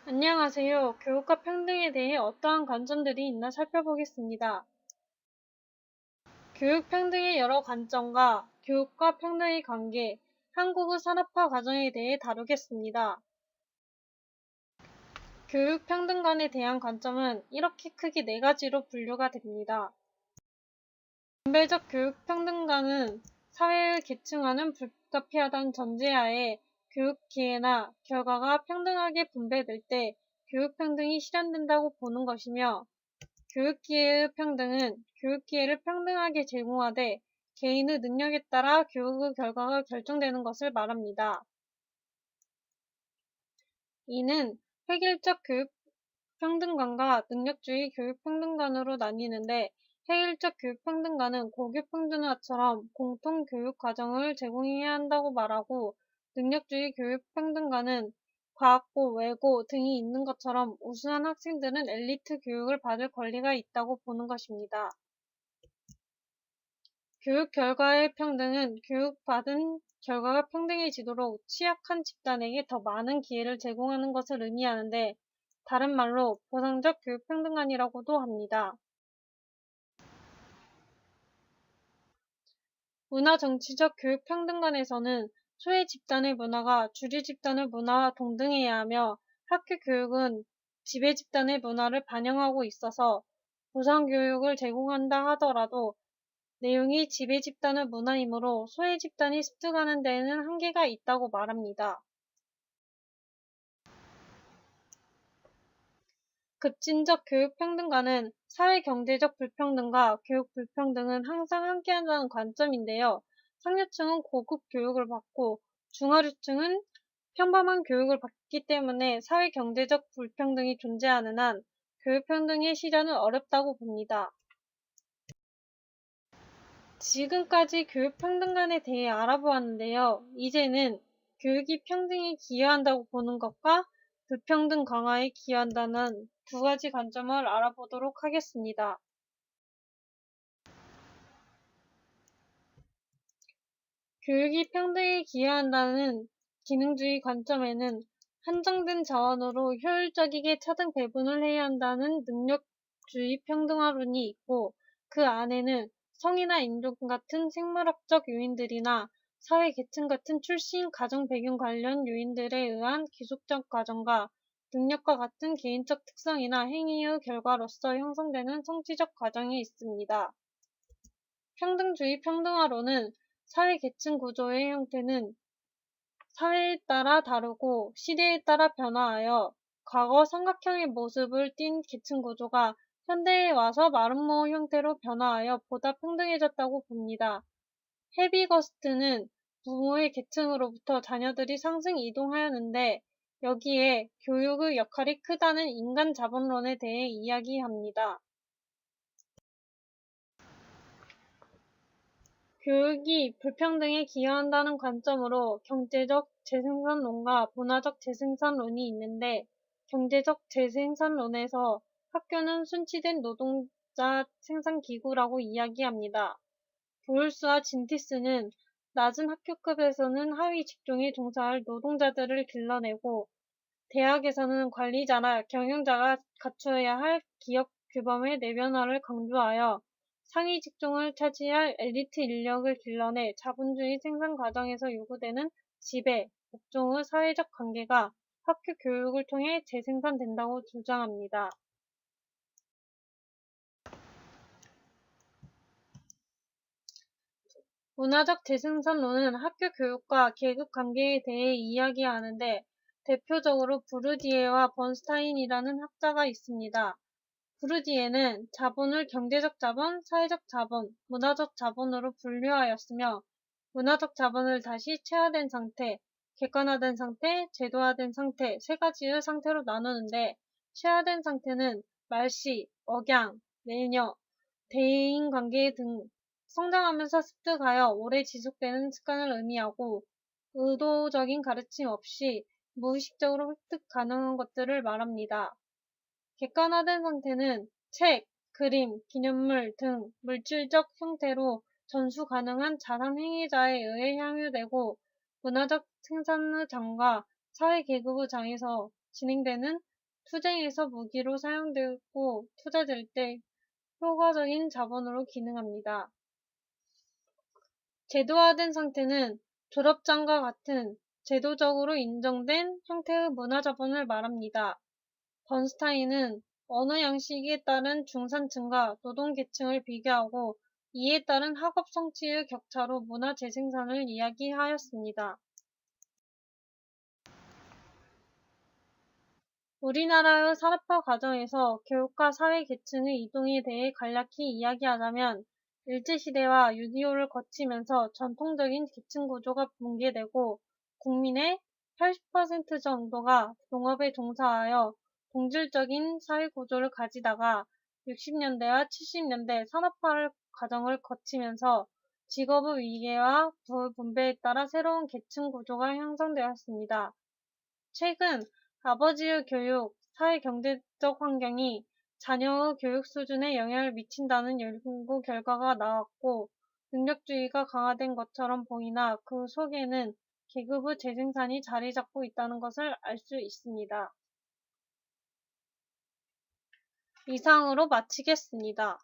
안녕하세요. 교육과 평등에 대해 어떠한 관점들이 있나 살펴보겠습니다. 교육 평등의 여러 관점과 교육과 평등의 관계, 한국의 산업화 과정에 대해 다루겠습니다. 교육 평등관에 대한 관점은 이렇게 크게 네 가지로 분류가 됩니다. 분배적 교육 평등관은 사회의 계층화는 불가피하다는 전제하에 교육 기회나 결과가 평등하게 분배될 때 교육 평등이 실현된다고 보는 것이며, 교육기회의 평등은 교육기회를 평등하게 제공하되 개인의 능력에 따라 교육의 결과가 결정되는 것을 말합니다. 이는 획일적 교육평등관과 능력주의 교육평등관으로 나뉘는데, 획일적 교육평등관은 고교평등화처럼 공통교육과정을 제공해야 한다고 말하고, 능력주의 교육평등관은 과학고, 외고 등이 있는 것처럼 우수한 학생들은 엘리트 교육을 받을 권리가 있다고 보는 것입니다. 교육 결과의 평등은 교육받은 결과가 평등해지도록 취약한 집단에게 더 많은 기회를 제공하는 것을 의미하는데, 다른 말로 보상적 교육평등관이라고도 합니다. 문화정치적 교육평등관에서는 소외 집단의 문화가 주류 집단의 문화와 동등해야 하며, 학교 교육은 지배 집단의 문화를 반영하고 있어서 보상교육을 제공한다 하더라도 내용이 지배 집단의 문화이므로 소외 집단이 습득하는 데에는 한계가 있다고 말합니다. 급진적 교육평등과는 사회경제적 불평등과 교육 불평등은 항상 함께한다는 관점인데요. 상류층은 고급 교육을 받고 중하류층은 평범한 교육을 받기 때문에 사회경제적 불평등이 존재하는 한 교육평등의 실현은 어렵다고 봅니다. 지금까지 교육평등관에 대해 알아보았는데요. 이제는 교육이 평등에 기여한다고 보는 것과 불평등 강화에 기여한다는 두 가지 관점을 알아보도록 하겠습니다. 교육이 평등에 기여한다는 기능주의 관점에는 한정된 자원으로 효율적이게 차등 배분을 해야 한다는 능력주의 평등화론이 있고, 그 안에는 성이나 인종 같은 생물학적 요인들이나 사회 계층 같은 출신, 가정 배경 관련 요인들에 의한 기속적 과정과 능력과 같은 개인적 특성이나 행위의 결과로서 형성되는 성취적 과정이 있습니다. 평등주의 평등화론은 사회 계층 구조의 형태는 사회에 따라 다르고 시대에 따라 변화하여 과거 삼각형의 모습을 띈 계층 구조가 현대에 와서 마름모 형태로 변화하여 보다 평등해졌다고 봅니다. 헤비거스트는 부모의 계층으로부터 자녀들이 상승 이동하였는데, 여기에 교육의 역할이 크다는 인간 자본론에 대해 이야기합니다. 교육이 불평등에 기여한다는 관점으로 경제적 재생산론과 문화적 재생산론이 있는데, 경제적 재생산론에서 학교는 순치된 노동자 생산기구라고 이야기합니다. 보울스와 진티스는 낮은 학교급에서는 하위 직종에 종사할 노동자들을 길러내고, 대학에서는 관리자나 경영자가 갖춰야 할 기업 규범의 내변화를 강조하여 상위 직종을 차지할 엘리트 인력을 길러내 자본주의 생산 과정에서 요구되는 지배, 복종의 사회적 관계가 학교 교육을 통해 재생산된다고 주장합니다. 문화적 재생산론은 학교 교육과 계급 관계에 대해 이야기하는데, 대표적으로 부르디에와 번스타인이라는 학자가 있습니다. 부르디에는 자본을 경제적 자본, 사회적 자본, 문화적 자본으로 분류하였으며, 문화적 자본을 다시 체화된 상태, 객관화된 상태, 제도화된 상태 세 가지의 상태로 나누는데, 체화된 상태는 말씨, 억양, 매너, 대인관계 등 성장하면서 습득하여 오래 지속되는 습관을 의미하고, 의도적인 가르침 없이 무의식적으로 획득 가능한 것들을 말합니다. 객관화된 상태는 책, 그림, 기념물 등 물질적 형태로 전수 가능한 자산 행위자에 의해 향유되고, 문화적 생산의 장과 사회 계급의 장에서 진행되는 투쟁에서 무기로 사용되고 투자될 때 효과적인 자본으로 기능합니다. 제도화된 상태는 졸업장과 같은 제도적으로 인정된 형태의 문화자본을 말합니다. 번스타인은 언어 양식에 따른 중산층과 노동계층을 비교하고 이에 따른 학업 성취의 격차로 문화 재생산을 이야기하였습니다. 우리나라의 산업화 과정에서 교육과 사회계층의 이동에 대해 간략히 이야기하자면 일제시대와 6.25를 거치면서 전통적인 계층구조가 붕괴되고 국민의 80% 정도가 농업에 종사하여 동질적인 사회구조를 가지다가 60년대와 70년대 산업화 과정을 거치면서 직업의 위계와 부분배에 따라 새로운 계층구조가 형성되었습니다. 최근 아버지의 교육, 사회-경제적 환경이 자녀의 교육 수준에 영향을 미친다는 연구 결과가 나왔고 능력주의가 강화된 것처럼 보이나 그 속에는 계급의 재생산이 자리 잡고 있다는 것을 알 수 있습니다. 이상으로 마치겠습니다.